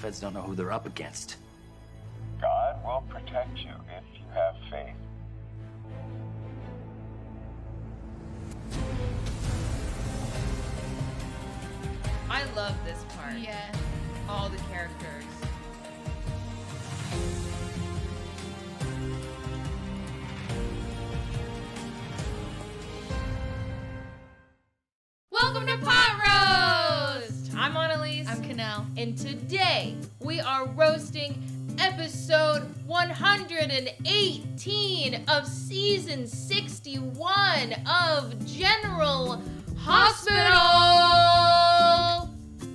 feds don't know who they're up against. God will protect you if you have faith. I love this part. Yeah. All the characters. Welcome to Potroast! I'm Annalise. I'm Canelle. And today we are roasting episode 118 of season 61 of General Hospital.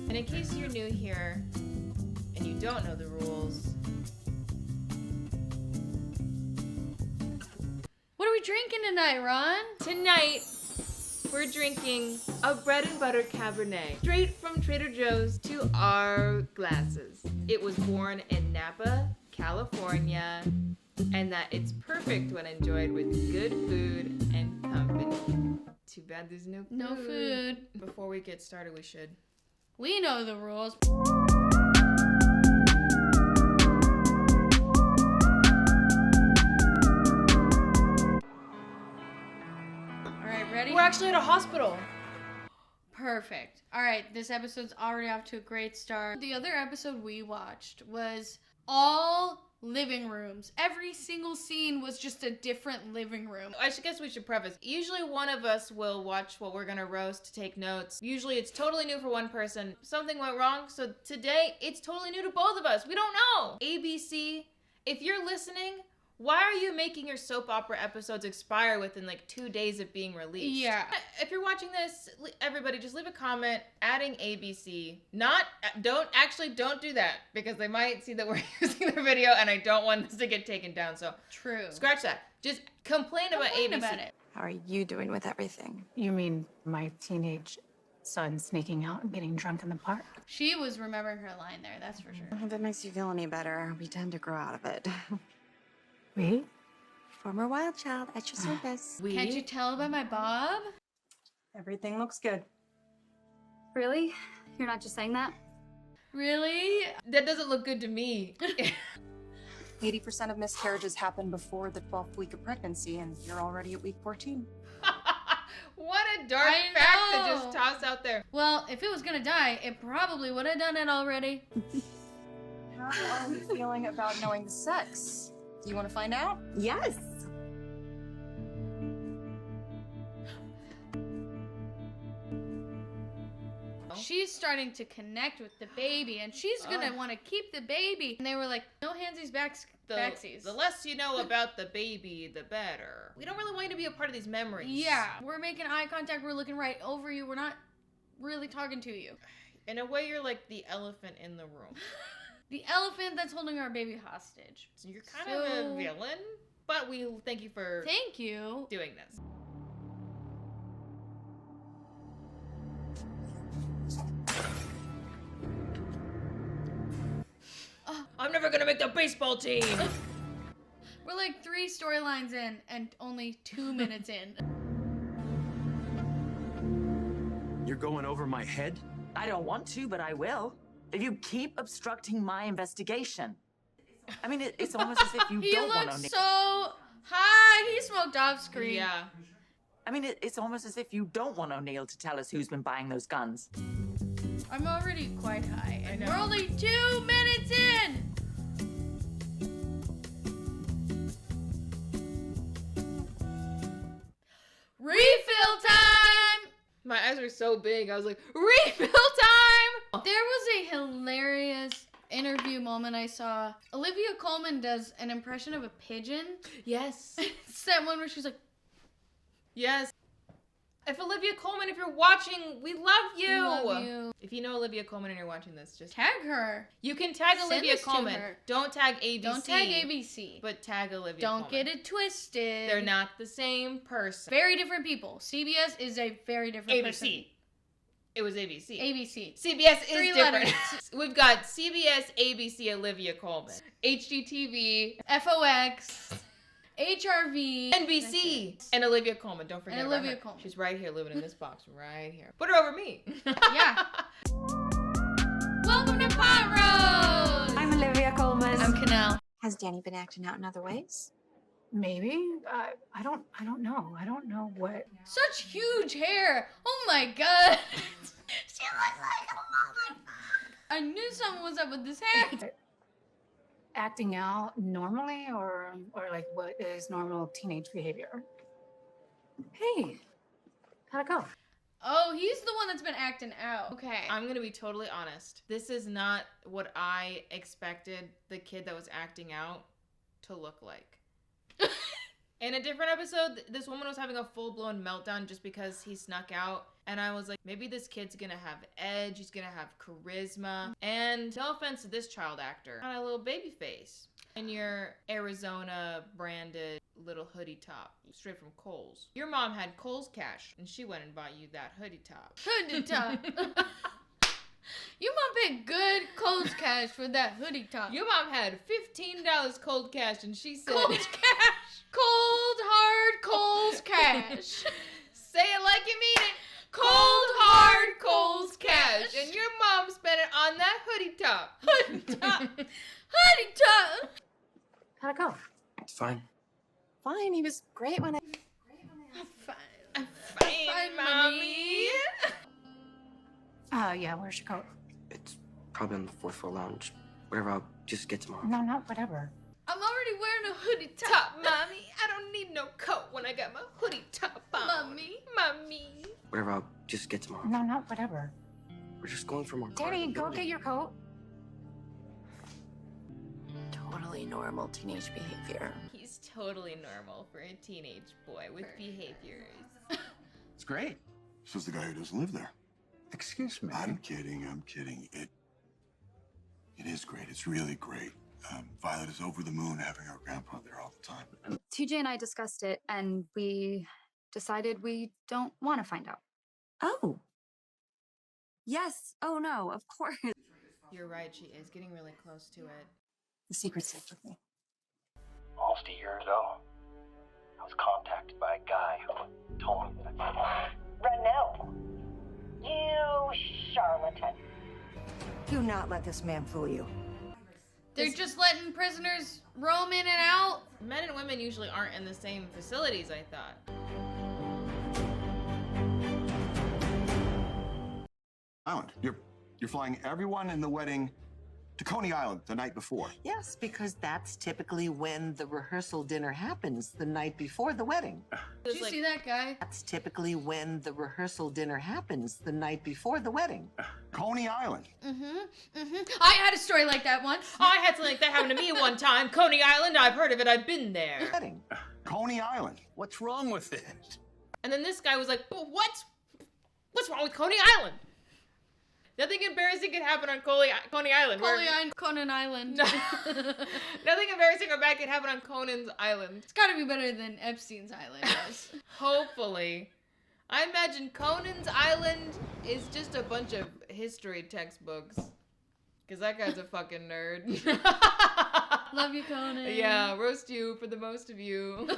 And in case you're new here and you don't know the rules, What are we drinking tonight, Ron? tonight we're drinking a bread and butter Cabernet straight from Trader Joe's to our glasses. It was born in Napa, California, and that it's perfect when enjoyed with good food and company. Too bad there's no food. No food. Before we get started, we should. We know the rules. Alright, ready? We're actually at a hospital. Perfect. Alright, this episode's already off to a great start. The other episode we watched was all living rooms. Every single scene was just a different living room. I guess we should preface. Usually one of us will watch what we're gonna roast, take notes. Usually it's totally new for one person. Something went wrong, so today it's totally new to both of us. We don't know. ABC, if you're listening, why are you making your soap opera episodes expire within like 2 days of being released? Yeah. If you're watching this, everybody just leave a comment adding ABC. Don't do that because they might see that we're using their video and I don't want this to get taken down. So True. scratch that. Just complain about ABC. about it. How are you doing with everything? You mean my teenage son sneaking out and getting drunk in the park? She was remembering her line there, that's for sure. If it makes you feel any better, we tend to grow out of it. We? Former wild child at your service. Can't you tell by my bob? Everything looks good. Really? You're not just saying that? Really? That doesn't look good to me. 80% of miscarriages happen before the 12th week of pregnancy, and you're already at week 14. What a dark I fact to know. just toss out there. Well, if it was gonna die, it probably would have done it already. How are we feeling about knowing the sex? Do you want to find out? Yes. She's starting to connect with the baby, and she's gonna want to keep the baby. And they were like, no handsies, backsies. The less you know about the baby, the better. We don't really want you to be a part of these memories. Yeah, we're making eye contact. We're looking right over you. We're not really talking to you. In a way, you're like the elephant in the room. The elephant that's holding our baby hostage. So you're kind of a villain, but we thank you for Thank you. doing this. I'm never gonna make the baseball team. We're like 3 storylines in and only 2 minutes in. You're going over my head? I don't want to, but I will. If you keep obstructing my investigation. I mean, it's almost as if you He don't want looks to. so high. He smoked off screen. Yeah. I mean, it's almost as if you don't want O'Neill to tell us who's been buying those guns. I'm already quite high, and I we're know. only 2 minutes in. Refill time! My eyes were so big. I was like, refill time! There was a hilarious interview moment I saw. Olivia Coleman does an impression of a pigeon. Yes. It's that one where she's like, Yes. If Olivia Coleman, if you're watching, we love you. "We love you." If you know Olivia Coleman and you're watching this, just Tag her. you can tag Send Olivia this to Coleman. her. Don't tag ABC. Don't tag ABC. But tag Olivia Don't Coleman. get it twisted. They're not the same person. Very different people. CBS is a very different person. ABC. It was ABC. ABC. CBS is 3 different. letters. We've got CBS, ABC, Olivia Coleman. HGTV, FOX. HRV. NBC, and Olivia Coleman. Don't forget And about Olivia her. Coleman. She's right here living in this box right here. Put her over me. Yeah. Welcome to Potroast! Has Danny been acting out in other ways? Maybe. I don't know. I don't know what. Such huge hair. Oh my god. She looks like a woman. I knew something was up with this hair. Acting out normally, or like what is normal teenage behavior? Hey, how'd it go? Oh, he's the one that's been acting out. Okay. I'm gonna be totally honest. This is not what I expected the kid that was acting out to look like. In a different episode, this woman was having a full-blown meltdown just because he snuck out. And I was like, maybe this kid's gonna have edge, he's gonna have charisma. And no offense to this child actor, got a little baby face. And your Arizona branded little hoodie top, straight from Kohl's. Your mom had Kohl's cash, and she went and bought you that hoodie top. Hoodie top. Your mom paid good Kohl's cash for that hoodie top. Your mom had $15 cold cash, and she said, Kohl's cash. Cold, hard Kohl's cash. say it like you mean it. Cold, hard Kohl's cash. And your mom spent it on that hoodie top. Hoodie top. Hoodie top. How'd it go? It's fine. Fine, he was great when I... I'm fine. I'm fine, mommy. Yeah, where's your coat? It's probably on the fourth floor lounge. Whatever, I'll just get tomorrow. No, not whatever. I'm already wearing a hoodie top. Top, mommy. I don't need no coat when I got my hoodie top on. Mommy. Mommy. Whatever, I'll just get tomorrow. No, not whatever. We're just going for more. Danny, go get your coat. Totally normal teenage behavior. He's totally normal for a teenage boy with behaviors. It's great. Says the guy who doesn't live there. Excuse me. I'm kidding. It is great. It's really great. Violet is over the moon having her grandpa there all the time. TJ and I discussed it, and we decided we don't want to find out. Oh. Yes. Oh, no, of course. You're right, she is getting really close to it. The secret's safe with me. Almost a year ago, I was contacted by a guy who told me that Renelle, you charlatan. Do not let this man fool you. They're just letting prisoners roam in and out. Men and women usually aren't in the same facilities, I thought. Island. You're flying everyone in the wedding to Coney Island the night before. Yes, because that's typically when the rehearsal dinner happens, the night before the wedding. Did you see that guy? That's typically when the rehearsal dinner happens, the night before the wedding. Coney Island. I had a story like that once. I had something like that happen to me one time. Coney Island, I've heard of it, I've been there. Wedding. Coney Island. What's wrong with it? And then this guy was like, but what's wrong with Coney Island? Nothing embarrassing can happen on Coney Island. Conan Island. Nothing embarrassing or bad can happen on Conan's Island. It's gotta be better than Epstein's Island was. Hopefully. I imagine Conan's Island is just a bunch of history textbooks. Because that guy's a fucking nerd. Love you, Conan. Yeah, roast you for the most of you.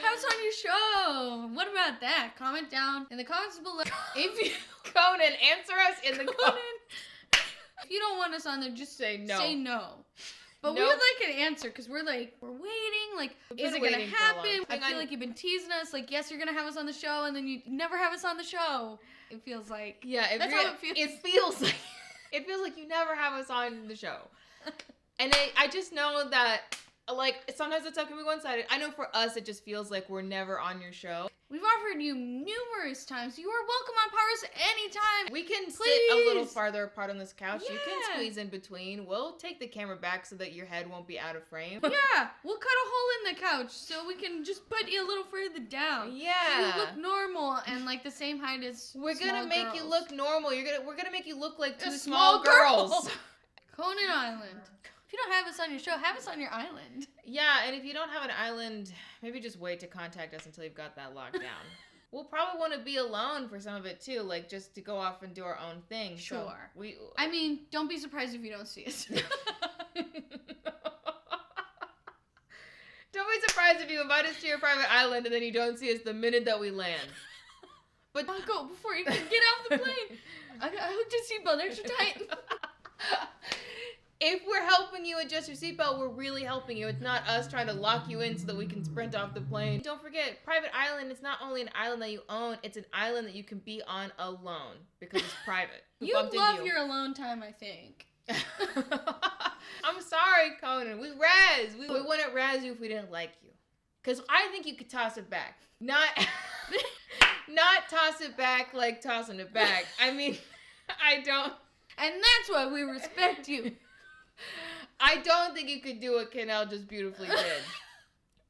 Have us on your show. What about that? Comment down in the comments below. If you Conan, answer us in the comments. If you don't want us on there, just say no. Say no. But we would like an answer because we're waiting. Like, is it gonna happen? I feel like you've been teasing us. Like, yes, you're gonna have us on the show, and then you never have us on the show. It feels like that's how it feels. It feels like you never have us on the show. And I just know that. Like, sometimes it's up can be one-sided. I know for us, it just feels like we're never on your show. We've offered you numerous times. You are welcome on Potroast anytime. We can sit a little farther apart on this couch. Yeah. You can squeeze in between. We'll take the camera back so that your head won't be out of frame. Yeah, we'll cut a hole in the couch so we can just put you a little further down. Yeah. So you look normal and like the same height as We're gonna make you look normal. We're gonna make you look like two small girls. Conan Island. If you don't have us on your show, have us on your island. Yeah, and if you don't have an island, maybe just wait to contact us until you've got that locked down. We'll probably want to be alone for some of it too, like just to go off and do our own thing. Sure. So I mean, don't be surprised if you don't see us. Don't be surprised if you invite us to your private island and then you don't see us the minute that we land. But I'll go before you can get off the plane. I hooked your seatbelt extra tight. If we're helping you adjust your seatbelt, we're really helping you. It's not us trying to lock you in so that we can sprint off the plane. Don't forget, private island is not only an island that you own, it's an island that you can be on alone because it's private. You love your alone time, I think. I'm sorry, Conan. We wouldn't razz you if we didn't like you. Because I think you could toss it back. Not toss it back like tossing it back. I mean, I don't. And that's why we respect you. I don't think you could do what Canelle just beautifully did.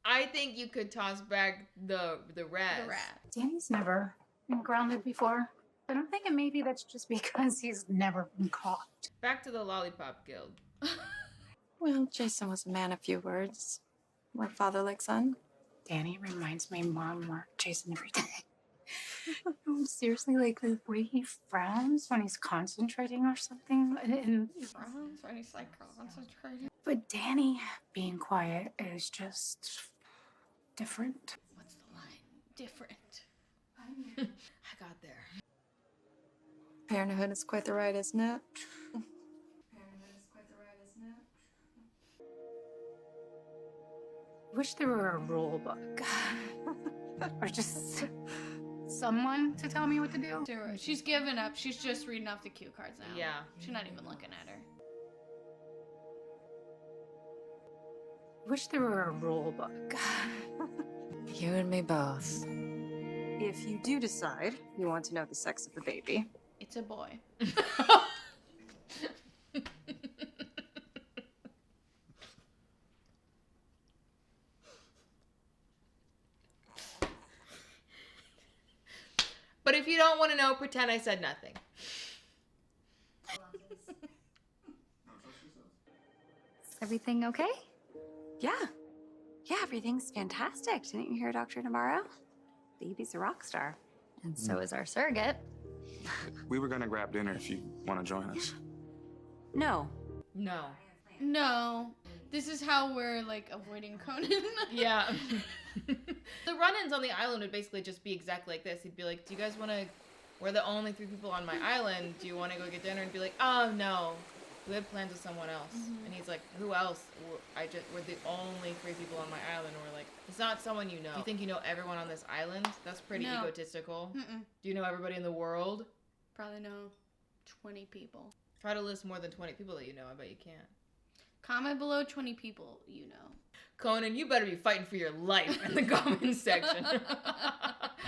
I think you could toss back the razz. Danny's never been grounded before, but I'm thinking maybe that's just because he's never been caught. Back to the Lollipop Guild. Well, Jason was a man of few words. Like father, like son. Danny reminds me more and more of Jason every day. No, seriously, like the way he frowns when he's concentrating or something. And Frowns when he's like concentrating. but Danny being quiet is just different. What's the line? Different. I got there. Parenthood is quite the ride, isn't it? I wish there were a rule book. Or just someone to tell me what to do. She's given up. She's just reading off the cue cards now. Yeah. She's not even looking at her. I wish there were a rule book. You and me both. If you do decide you want to know the sex of the baby. It's a boy. But if you don't want to know, pretend I said nothing. Is everything okay? Yeah. Yeah, everything's fantastic. Didn't you hear Dr. Navarro? Baby's a rock star. And so is our surrogate. We were gonna grab dinner if you want to join us. No. No. No. This is how we're, like, avoiding Conan. Yeah. The run-ins on the island would basically just be exactly like this. He'd be like, do you guys want to... We're the only 3 people on my island. Do you want to go get dinner? And be like, oh, no. We had plans with someone else. Mm-hmm. And he's like, who else? We're the only 3 people on my island. And we're like, it's not someone you know. You think you know everyone on this island? That's pretty No. egotistical. Mm-mm. Do you know everybody in the world? Probably know 20 people. Try to list more than 20 people that you know. I bet you can't. Comment below 20 people you know. Conan, you better be fighting for your life in the comment section.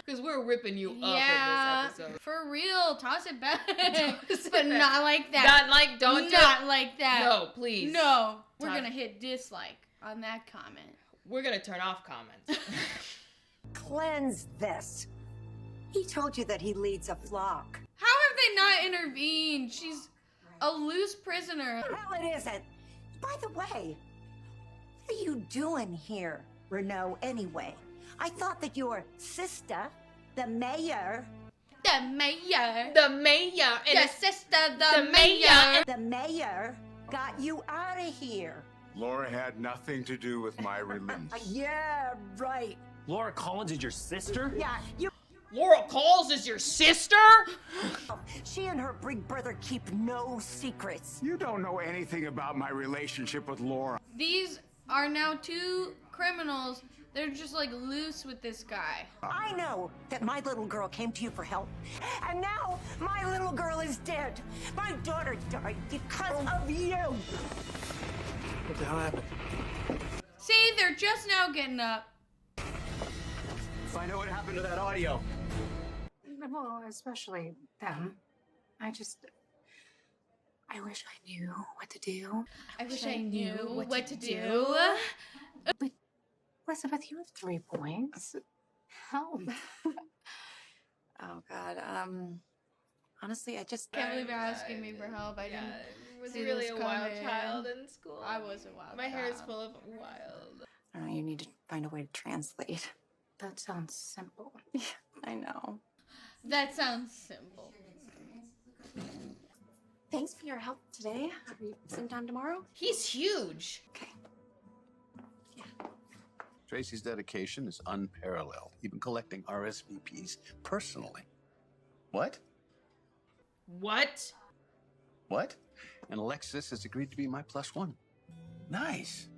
Because we're ripping you up in this episode. For real. Toss it back. Toss it but back. not like that. Not like that. No, please. No. We're going to hit dislike on that comment. We're going to turn off comments. Cleanse this. He told you that he leads a flock. How have they not intervened? She's a loose prisoner. Well, it isn't. By the way, what are you doing here, Renault, anyway? I thought that your sister, the mayor... The mayor. The mayor. And the sister, the mayor. The mayor got you out of here. Laura had nothing to do with my release. Yeah, right. Laura Collins is your sister? Yeah, you... Laura Coles is your sister? She and her big brother keep no secrets. You don't know anything about my relationship with Laura. These are now 2 criminals. They're just like loose with this guy. I know that my little girl came to you for help. And now my little girl is dead. My daughter died because of you. What the hell happened? See, they're just now getting up. Find out what happened to that audio. Well, especially them. I wish I knew what to do. I wish I knew what to do. But Elizabeth, you have 3 points. Help. Oh, God. Honestly, I just... Can't believe you're asking me for help. I didn't was see really this a wild coming. child in school. I was a wild My hair is child. full of wild. I don't know, you need to find a way to translate. That sounds simple. I know. That sounds simple. Thanks for your help today. Have you some time tomorrow? He's huge. Okay. Tracy's dedication is unparalleled, even collecting RSVPs personally. What? What? What? And Alexis has agreed to be my +1. Nice.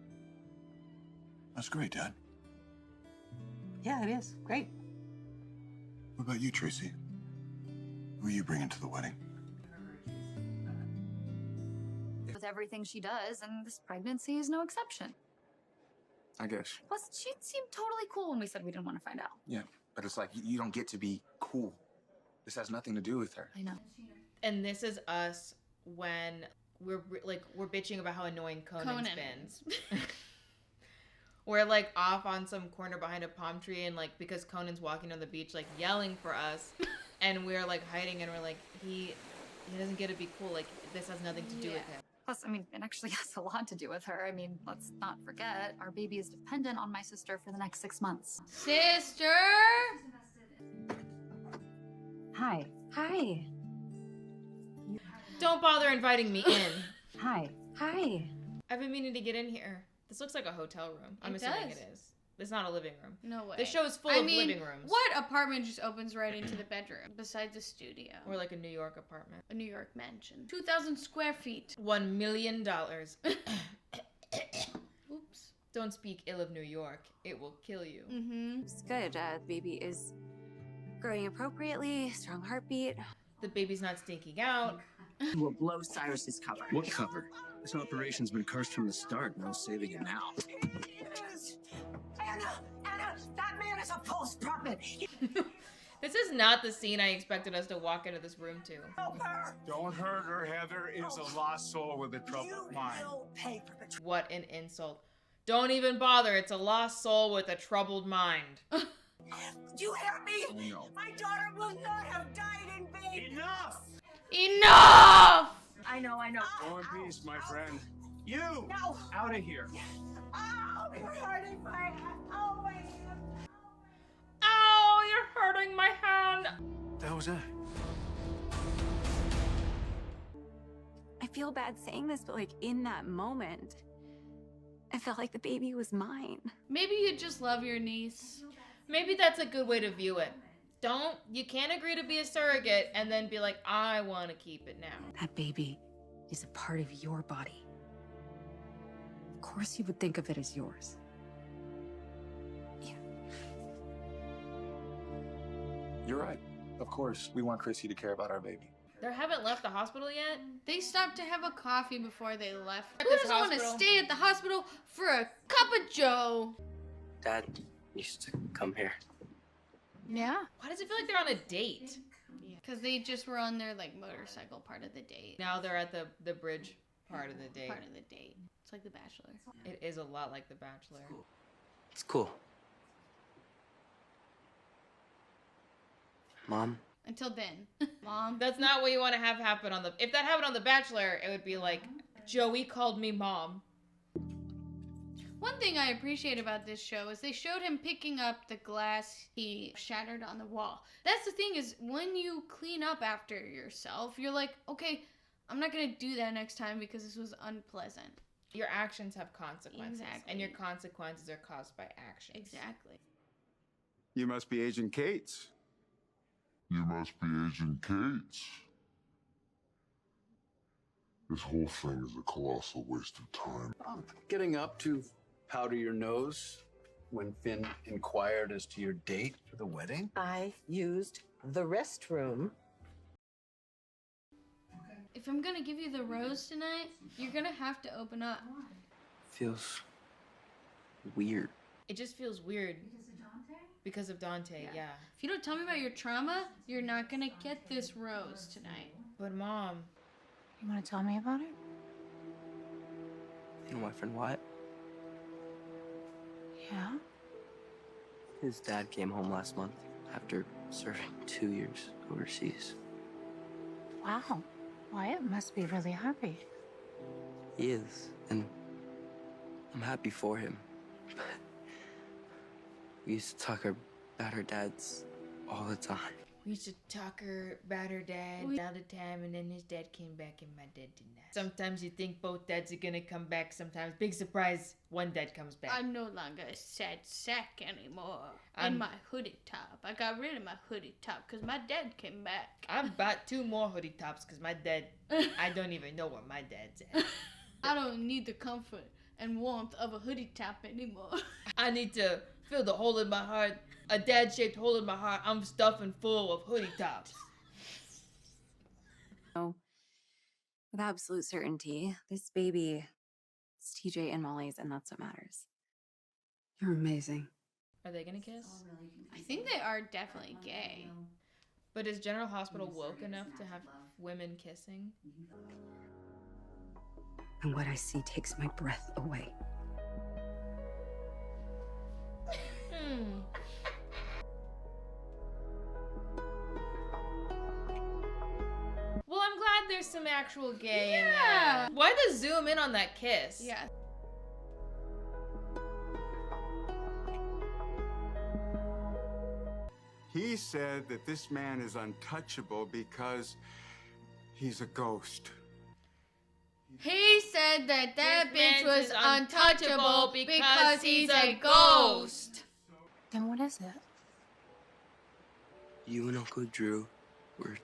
That's great, Dad. Yeah, it is. Great. What about you, Tracy? Who are you bringing to the wedding? With everything she does, and this pregnancy is no exception. I guess. Plus, she seemed totally cool when we said we didn't want to find out. Yeah, but it's like you don't get to be cool. This has nothing to do with her. I know. And this is us when we're bitching about how annoying Conan's been. We're like off on some corner behind a palm tree, and like because Conan's walking on the beach, like yelling for us, and we're like hiding, and we're like, he doesn't get to be cool. Like this has nothing to do with him. Plus, I mean, it actually has a lot to do with her. I mean, let's not forget, our baby is dependent on my sister for the next 6 months. Sister! Hi. Hi. Don't bother inviting me in. Hi. Hi. I've been meaning to get in here. This looks like a hotel room. I'm assuming it is. It's not a living room. No way. The show is full of living rooms. What apartment just opens right into the bedroom besides a studio? Or like a New York apartment. A New York mansion. 2,000 square feet. $1 million. Oops. Don't speak ill of New York. It will kill you. Mm-hmm. It's good. The baby is growing appropriately, strong heartbeat. The baby's not stinking out. We'll blow Cyrus's cover. What cover? This operation's been cursed from the start. No saving it now. Anna, that man is a false prophet. This is not the scene I expected us to walk into this room to. Don't hurt her. Heather is a lost soul with a troubled mind. What an insult. Don't even bother. It's a lost soul with a troubled mind. Do you hear me? Oh, no. My daughter will not have died in vain. Enough! Enough! I know. Go in peace, my friend. You! No! Out of here. Oh, you're hurting my hand. Oh, my hand. Ow, you're hurting my hand. That was it. I feel bad saying this, but like in that moment, I felt like the baby was mine. Maybe you just love your niece. Maybe that's a good way to view it. You can't agree to be a surrogate and then be like, I want to keep it now. That baby is a part of your body. Of course you would think of it as yours. You're right. Of course, we want Chrissy to care about our baby. They haven't left the hospital yet? They stopped to have a coffee before they left. At Who this doesn't want to hospital? stay at the hospital for a cup of joe? Dad used to come here. Yeah. Why does it feel like they're on a date? Because they just were on their like motorcycle part of the date. Now they're at the bridge part of the date. Part of the date. It's like The Bachelor. It is a lot like The Bachelor. It's cool. Mom? Until then. Mom. That's not what you want to have happen on the... If that happened on The Bachelor, it would be like, Joey called me mom. One thing I appreciate about this show is they showed him picking up the glass he shattered on the wall. That's the thing is, when you clean up after yourself, you're like, okay, I'm not going to do that next time because this was unpleasant. Your actions have consequences. Exactly. And your consequences are caused by actions. Exactly. You must be Agent Cates. You must be Agent Cates. This whole thing is a colossal waste of time. Getting up to powder your nose when Finn inquired as to your date for the wedding? I used the restroom. If I'm going to give you the rose tonight, you're going to have to open up. Feels weird. It just feels weird. Because of Dante, yeah. If you don't tell me about your trauma, you're not going to get this rose tonight. But Mom... You want to tell me about it? You know my friend Wyatt? Yeah? His dad came home last month after serving 2 years overseas. Wow. Wyatt must be really happy. He is, and I'm happy for him. We used to talk about our dads all the time. We used to talk about her dad all the time, and then his dad came back and my dad did not. Sometimes you think both dads are gonna come back, sometimes, big surprise, one dad comes back. I'm no longer a sad sack anymore. In my hoodie top. I got rid of my hoodie top because my dad came back. I bought 2 more hoodie tops because my dad, I don't even know where my dad's at. I don't need the comfort and warmth of a hoodie top anymore. I need to fill the hole in my heart, a dad-shaped hole in my heart. I'm stuffing full of hoodie tops. No, with absolute certainty, this baby is TJ and Molly's, and that's what matters. You're amazing. Are they gonna kiss? I think they are definitely gay. But is General Hospital woke enough to have women kissing? And what I see takes my breath away. Well, I'm glad there's some actual gay in that. Why the zoom in on that kiss? Yeah. He said that this man is untouchable because he's a ghost. He said that This bitch man was is untouchable because he's a ghost. Then what is it? You and Uncle Drew were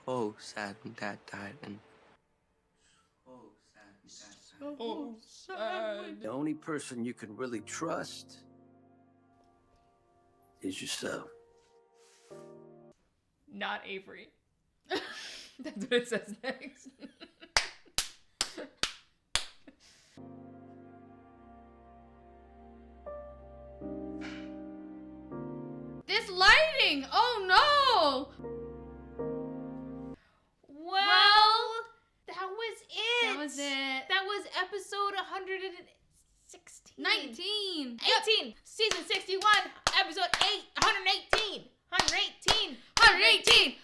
so sad when Dad died, and So sad. The only person you can really trust is yourself. Not Avery. That's what it says next. This lighting! Oh no! Well, that was it. That was it. That was episode 116. 19. 18. Season 61. Episode 118. 118. 118. 118.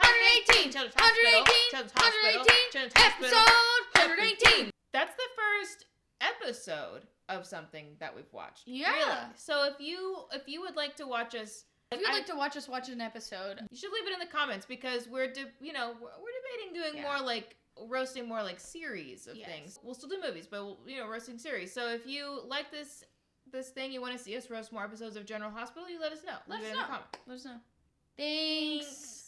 118. Children's Hospital. 118. Children's Hospital. 118. Children's Hospital. Episode 118. That's the first episode of something that we've watched. Yeah. Really. So if you would like to watch us, If you'd like to watch us watch an episode, you should leave it in the comments because we're debating doing more like roasting more like series of things. We'll still do movies, but roasting series. So if you like this thing, you want to see us roast more episodes of General Hospital, you let us know. Let Leave us it in know. the comments. Let us know. Thanks.